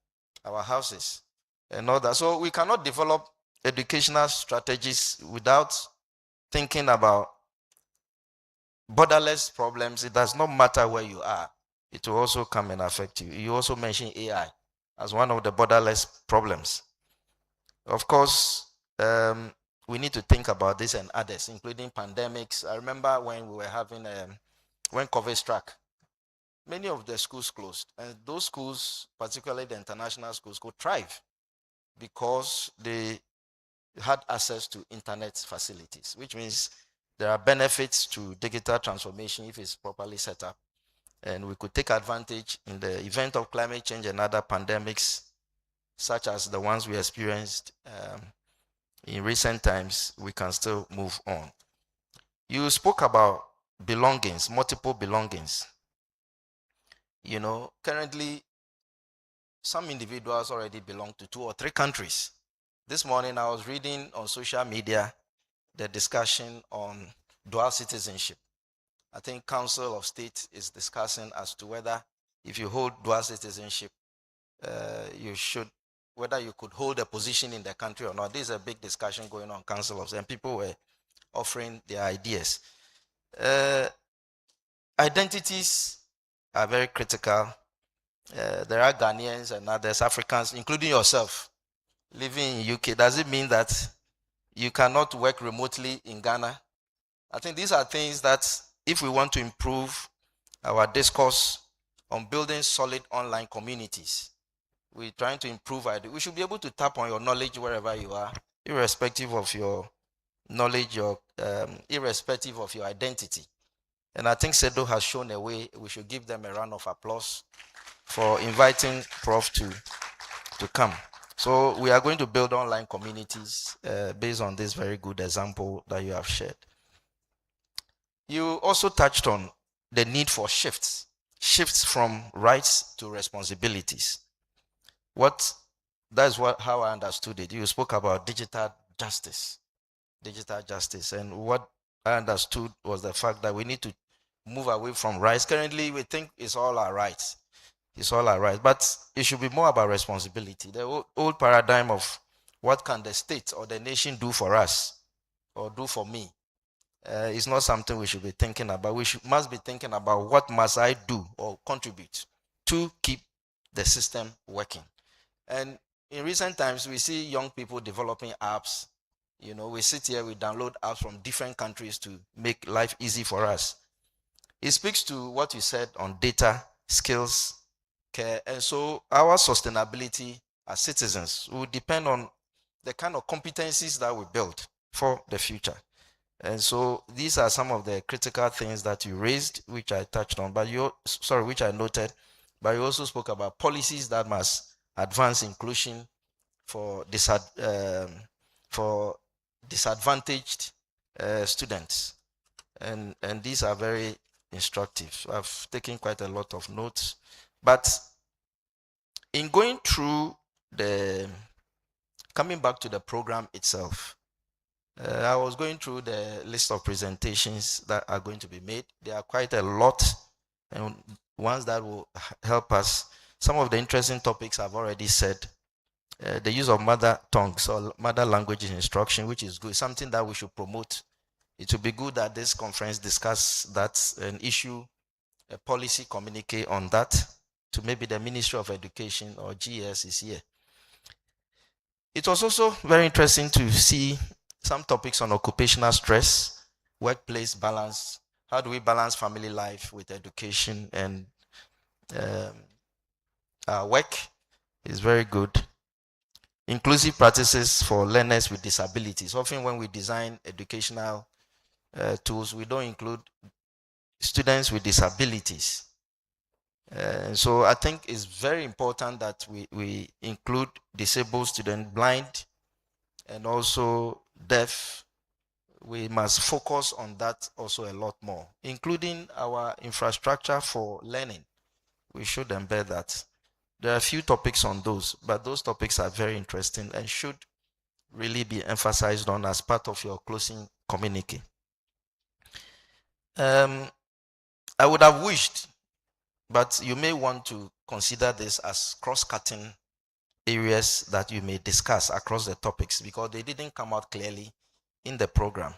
our houses, and all that. So we cannot develop educational strategies without thinking about borderless problems, it does not matter where you are. It will also come and affect you. You also mentioned AI as one of the borderless problems. Of course, we need to think about this and others, including pandemics. I remember when we were having, when COVID struck, many of the schools closed. And those schools, particularly the international schools, could thrive because they had access to internet facilities, which means there are benefits to digital transformation if it's properly set up. And we could take advantage in the event of climate change and other pandemics, such as the ones we experienced in recent times. We can still move on. You spoke about belongings, multiple belongings. You know, currently, some individuals already belong to 2 or 3 countries. This morning, I was reading on social media the discussion on dual citizenship. I think Council of State is discussing as to whether if you hold dual citizenship, whether you could hold a position in the country or not. This is a big discussion going on Council of State, and people were offering their ideas. Identities are very critical. There are Ghanaians and others, Africans, including yourself, living in UK. Does it mean that you cannot work remotely in Ghana? I think these are things that if we want to improve our discourse on building solid online communities, we're trying to improve it. We should be able to tap on your knowledge wherever you are, irrespective of your knowledge, irrespective of your identity. And I think Sedo has shown a way. We should give them a round of applause for inviting Prof to come. So we are going to build online communities based on this very good example that you have shared. You also touched on the need for shifts from rights to responsibilities. How I understood it. You spoke about digital justice, and what I understood was the fact that we need to move away from rights. Currently, we think it's all our rights. But it should be more about responsibility. The old paradigm of what can the state or the nation do for us or do for me is not something we should be thinking about. We must be thinking about what must I do or contribute to keep the system working. And in recent times, we see young people developing apps. You know, we sit here, we download apps from different countries to make life easy for us. It speaks to what you said on data, skills, care, and so our sustainability as citizens will depend on the kind of competencies that we build for the future. And so these are some of the critical things that you raised, which I touched on, which I noted, but you also spoke about policies that must advance inclusion for disadvantaged students. And these are very instructive. I've taken quite a lot of notes. But in going through coming back to the program itself, I was going through the list of presentations that are going to be made. There are quite a lot, and ones that will help us. Some of the interesting topics I've already said. The use of mother tongues or mother languages instruction, which is good, something that we should promote. It would be good that this conference discuss that and issue a policy communique on that to maybe the Ministry of Education or GS is here. It was also very interesting to see some topics on occupational stress, workplace balance. How do we balance family life with education and work is very good. Inclusive practices for learners with disabilities. Often when we design educational tools, we don't include students with disabilities. So I think it's very important that we include disabled students, blind, and also deaf. We must focus on that also a lot more, including our infrastructure for learning. We should embed that. There are a few topics on those, but those topics are very interesting and should really be emphasized on as part of your closing communique. I would have wished, but you may want to consider this as cross-cutting areas that you may discuss across the topics because they didn't come out clearly in the program.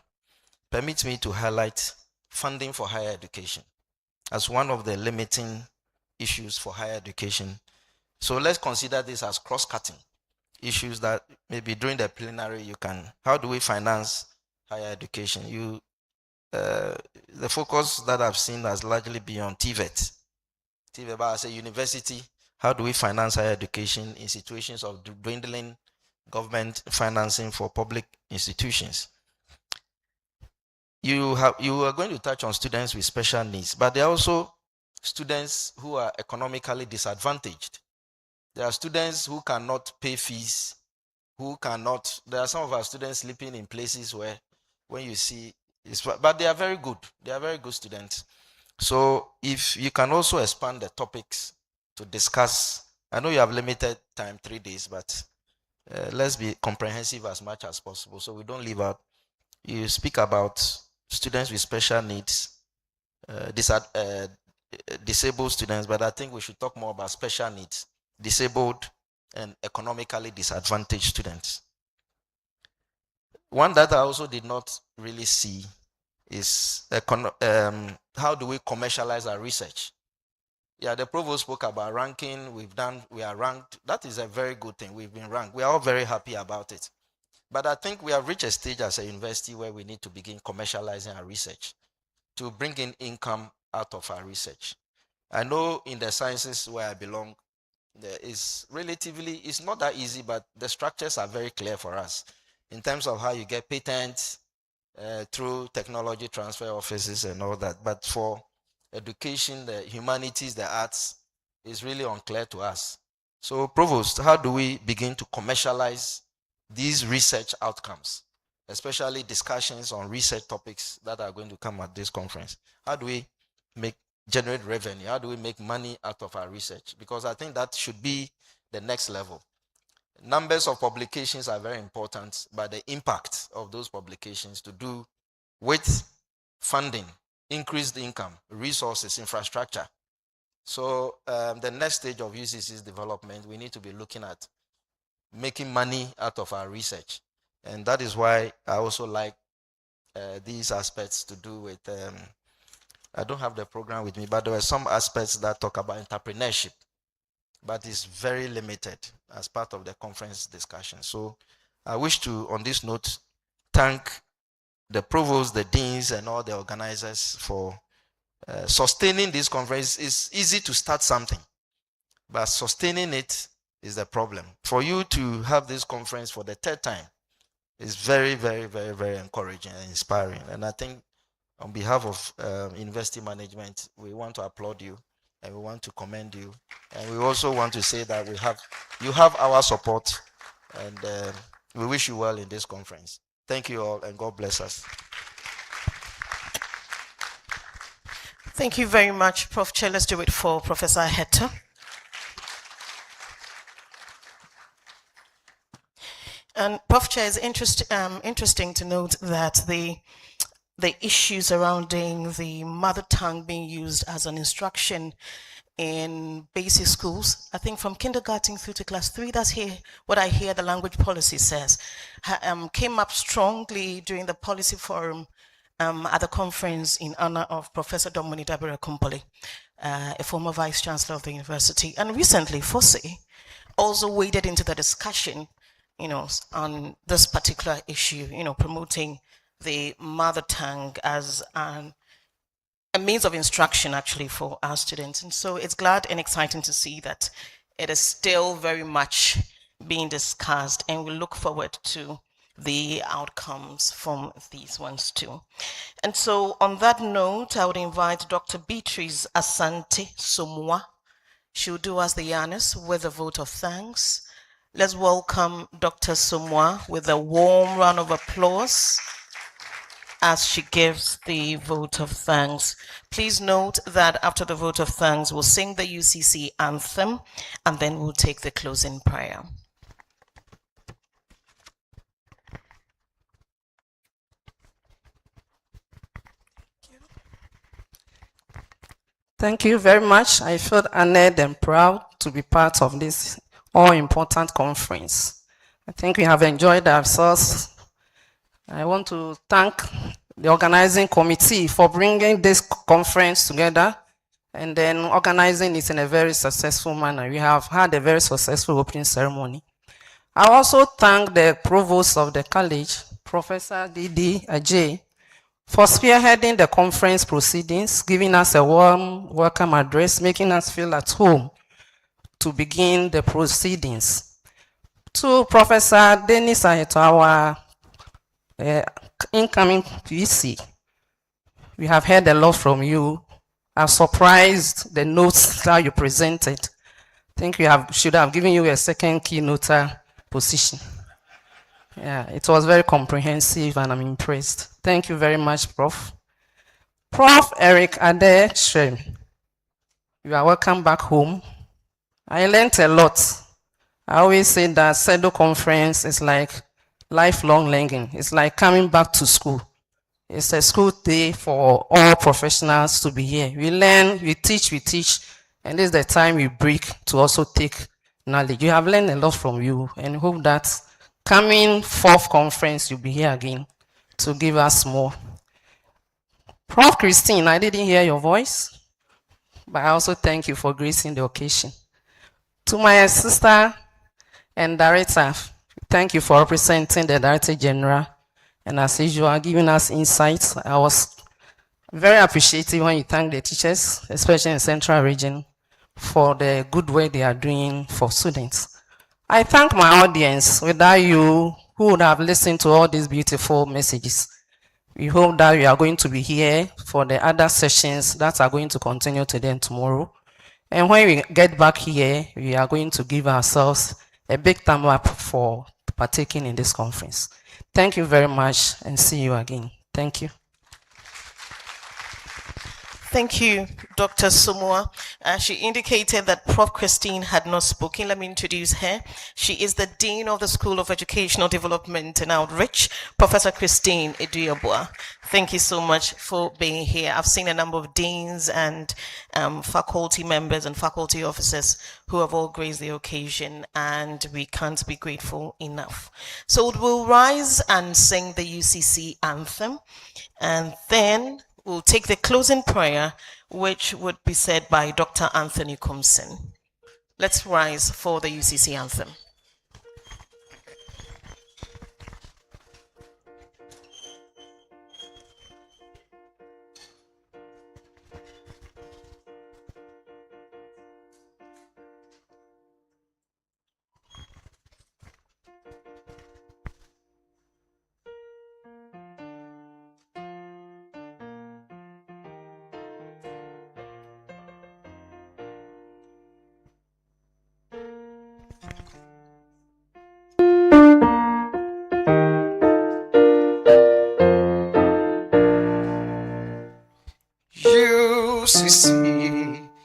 Permit me to highlight funding for higher education as one of the limiting issues for higher education. So let's consider this as cross-cutting issues that maybe during the plenary you can, how do we finance higher education? The focus that I've seen has largely been on TVET. TVET as a university, how do we finance higher education in situations of dwindling government financing for public institutions? You are going to touch on students with special needs, but there are also students who are economically disadvantaged. There are students who cannot pay fees, there are some of our students sleeping in places where when you see, but they are very good. They are very good students. So if you can also expand the topics to discuss, I know you have limited time, 3 days, but let's be comprehensive as much as possible so we don't leave out. You speak about students with special needs, disabled students, but I think we should talk more about special needs, disabled and economically disadvantaged students. One that I also did not really see is how do we commercialize our research? Yeah, the Provost spoke about ranking. We are ranked. That is a very good thing. We've been ranked. We are all very happy about it. But I think we have reached a stage as a university where we need to begin commercializing our research to bring in income out of our research. I know in the sciences where I belong, it's not that easy, but the structures are very clear for us in terms of how you get patents through technology transfer offices and all that. But for education, the humanities, the arts, is really unclear to us. So, Provost, how do we begin to commercialize these research outcomes, especially discussions on research topics that are going to come at this conference? How do we generate revenue? How do we make money out of our research? Because I think that should be the next level. Numbers of publications are very important, but the impact of those publications to do with funding, increased income, resources, infrastructure. So the next stage of UCC's development, we need to be looking at making money out of our research. And that is why I also like these aspects to do with, I don't have the program with me, but there were some aspects that talk about entrepreneurship, but it's very limited as part of the conference discussion. So I wish to, on this note, thank the provost, the deans, and all the organizers for sustaining this conference. It's easy to start something, but sustaining it is the problem. For you to have this conference for the third time is very, very, very, very encouraging and inspiring. And I think on behalf of university management, we want to applaud you and we want to commend you. And we also want to say that you have our support, and we wish you well in this conference. Thank you all, and God bless us. Thank you very much, Prof. Chair. Let's do it for Professor Aheto. And Prof. Chair, is interesting to note that the issues surrounding the mother tongue being used as an instruction in basic schools, I think from kindergarten through to class 3, that's what I hear the language policy says, came up strongly during the policy forum at the conference in honor of Professor Domini Dabira-Kumpoli, a former Vice-Chancellor of the university. And recently, FOSI also waded into the discussion, on this particular issue, promoting the mother tongue as a means of instruction actually for our students. And so it's glad and exciting to see that it is still very much being discussed, and we look forward to the outcomes from these ones too. And so on that note, I would invite Dr. Beatrice Asante Somwa. She will do us the honors with a vote of thanks. Let's welcome Dr. Somwa with a warm round of applause as she gives the vote of thanks. Please note that after the vote of thanks, we'll sing the UCC anthem, and then we'll take the closing prayer. Thank you very much. I feel honored and proud to be part of this all-important conference. I think we have enjoyed ourselves. I want to thank the organizing committee for bringing this conference together and then organizing it in a very successful manner. We have had a very successful opening ceremony. I also thank the Provost of the college, Professor Denis Agyei, for spearheading the conference proceedings, giving us a warm welcome address, making us feel at home to begin the proceedings. To Professor Denis, our incoming PC, we have heard a lot from you. I'm surprised the notes that you presented. I think we should have given you a second keynote position. Yeah, it was very comprehensive and I'm impressed. Thank you very much, Prof. Prof. Eric Addae-Kyeremeh, you are welcome back home. I learned a lot. I always say that Sedo conference is like lifelong learning. It's like coming back to school. It's a school day for all professionals to be here. We learn, we teach, and this is the time we break to also take knowledge. You have learned a lot from you and hope that coming fourth conference, you'll be here again to give us more. Prof. Christine, I didn't hear your voice, but I also thank you for gracing the occasion. To my sister and director, thank you for representing the Director General and as usual, giving us insights. I was very appreciative when you thanked the teachers, especially in Central Region, for the good work they are doing for students. I thank my audience. Without you, who would have listened to all these beautiful messages? We hope that we are going to be here for the other sessions that are going to continue today and tomorrow. And when we get back here, we are going to give ourselves a big thumb up for partaking in this conference. Thank you very much and see you again. Thank you. Thank you, Dr. Sumua. She indicated that Prof. Christine had not spoken. Let me introduce her. She is the Dean of the School of Educational Development and Outreach, Professor Christine Eduabua. Thank you so much for being here. I've seen a number of deans and faculty members and faculty officers who have all graced the occasion, and we can't be grateful enough. So we'll rise and sing the UCC anthem, and then we'll take the closing prayer, which would be said by Dr. Anthony Kumsin. Let's rise for the UCC anthem.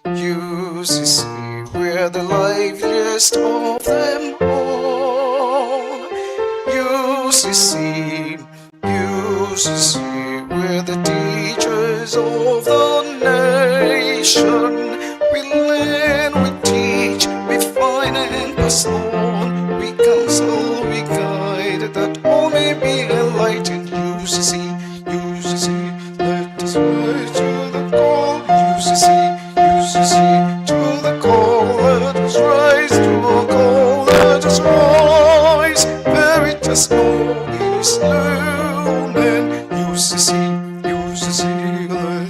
UCC, we're the liveliest of them all. UCC, we're the teachers of the nation. We learn, we teach, we find and pass on. We counsel, we guide, that all may be enlightened. UCC, let us rise to the call. UCC, to the call, let us rise to a call, let us rise. Veritas nobis lumen. UCC, let us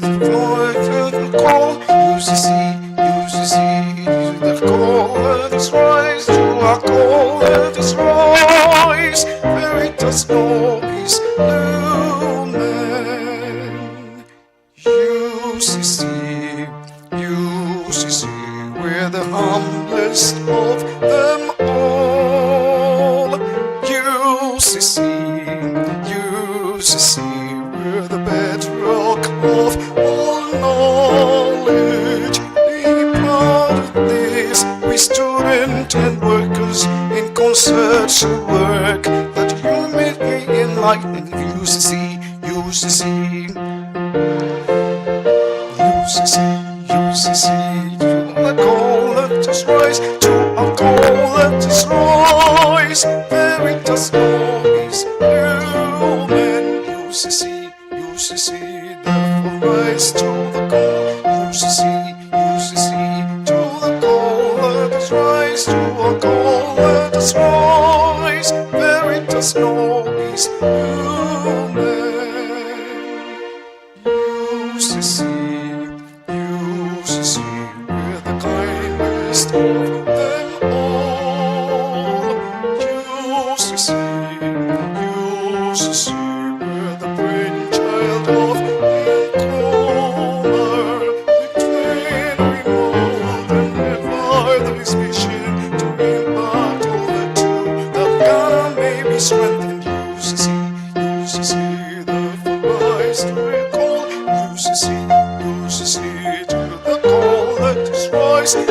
fly to the call. UCC, to the call, let us rise to a call, let us rise. Veritas nobis lumen. UCC, we're the humblest of them all. UCC, we're the bedrock of all knowledge. Be proud of this, we students and workers in concert shall work, that you may be enlightened. UCC, to the call, let us rise to a call, let rise, veritas nobis, human UCC, UCC, therefore rise to the call, UCC, UCC, to the call, let us rise to a call, let us rise, veritas nobis, human UCC, UCC, we're the kindest of them all. UCC, UCC, we're the brainchild of Nkrumah. Between we mold and revive this mission to impact all the truth that Ghana may be strengthened. UCC, UCC, therefore rise to recall. UCC, UCC, to the call, let us rise to a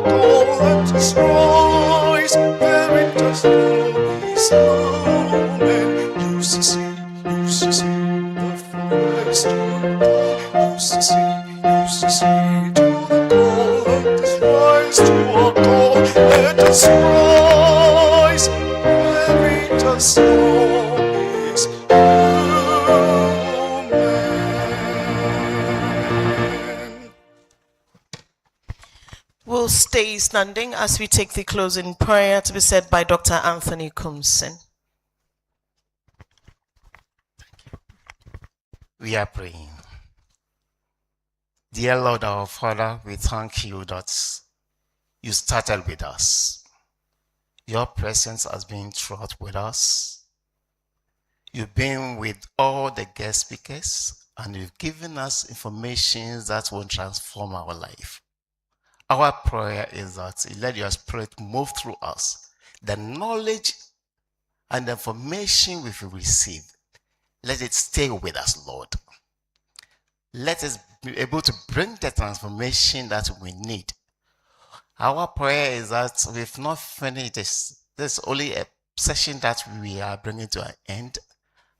call, let us rise, veritas nobis, human UCC, UCC, therefore rise to a call, UCC, UCC, to the call, let us rise to a call, let us rise, veritas nobis, human. We'll stay standing as we take the closing prayer to be said by Dr. Anthony Kumsin. We are praying. Dear Lord our Father, we thank you that you started with us. Your presence has been throughout with us. You've been with all the guest speakers, and you've given us information that will transform our life. Our prayer is that you let your spirit move through us. The knowledge and the information we've received, let it stay with us, Lord. Let us be able to bring the transformation that we need. Our prayer is that we've not finished this. There's only a session that we are bringing to an end.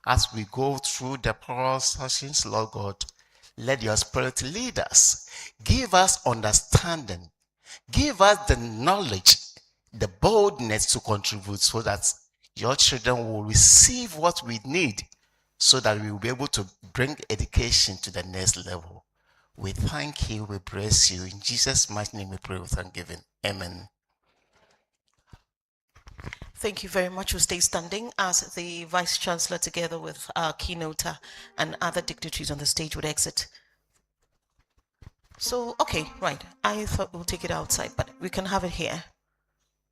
As we go through the plural sessions, Lord God, let your spirit lead us. Give us understanding. Give us the knowledge, the boldness to contribute so that your children will receive what we need so that we will be able to bring education to the next level. We thank you, we praise you. In Jesus' mighty name we pray with thanksgiving. Amen. Thank you very much. We'll stay standing as the Vice-Chancellor together with our keynote and other dignitaries on the stage would exit. So, okay, right. I thought we'll take it outside, but we can have it here.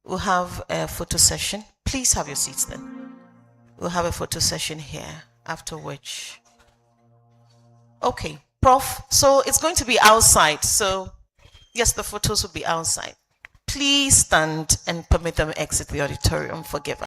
We'll have a photo session. Please have your seats then. We'll have a photo session here, after which... Okay, Prof, so it's going to be outside. So, yes, the photos will be outside. Please stand and permit them exit the auditorium. Forgive us.